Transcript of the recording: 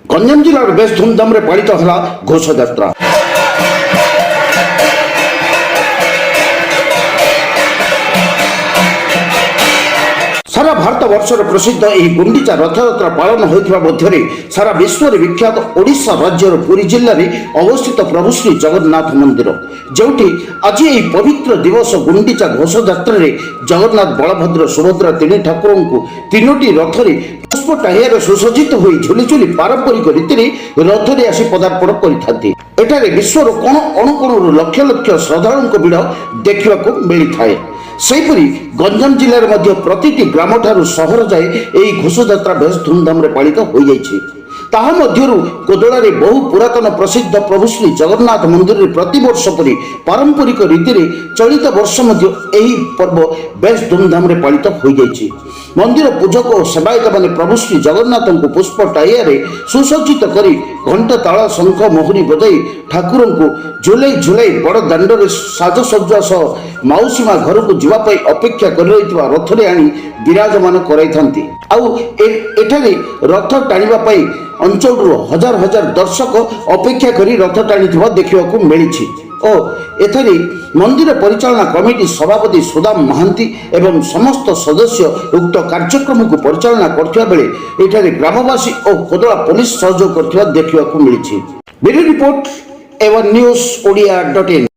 Ganjam जिलार base धूमधाम रे पालित हला घोषयात्रा। सारा भारत वर्षर प्रसिद्ध यह गुंडीचा रथयात्रा पालन होता मध्य सारा विश्व विख्यात ओडिशा राज्यर पुरी जिले में अवस्थित प्रभु श्री जगन्नाथ मंदिर जोटी आज यह पवित्र दिवस गुंडीचा घोषयात्रा जगन्नाथ बलभद्र सुभद्रा तीन ठाकुर को तीनोटी रथरे पुष्प टाहियार सुसज्जित हो झुली झुली पारंपरिक रीति रथरे आसी पदार्पण करते विश्वर कोण अणुकोणु लक्ष लक्ष श्रद्धालुओं भिड़ देखा मिलता है। सेहीपरि गंजाम जिले में प्रतिटी ग्राम ठारू सहर जाए यही घोषयात्रा बेस धूमधाम पालित हो जाइए। ताहा मध्यरु कोदोला रे बहु पुरातन प्रसिद्ध प्रभु श्री जगन्नाथ मंदिर रे प्रतिवर्ष परि पारंपरिक रीति रे चलित वर्ष मध्य एही पर्व बेस धूमधाम रे पालित हो जाइए। मंदिर पूजक और सेवायत माने प्रभु श्री जगन्नाथ को पुष्प टाइया रे सुसज्जित करी घंटा ताला शंख मोहरी बजाई ठाकुर को झुलाई झुलाई बड़ दांड रे साजसज्जा सह माउसीमा घर को जीवाई अपेक्षा कर रही रथरे आनी विराजमान कराई आउ एठारे रथ टाणिबा पई अंचल हजार हजार दर्शक अपेक्षा करी रथ टाणी देखा मिली और एथरे मंदिर परिचालना कमिटी सभापति सुदाम महांती एवं समस्त सदस्य उक्त कार्यक्रम को परिचालना करथिबा बेले एठारे ग्रामवासी और कोदला पुलिस सहयोग करथिबा देखा मिली। ब्यूरो रिपोर्ट एवं न्यूज ओडिया.in।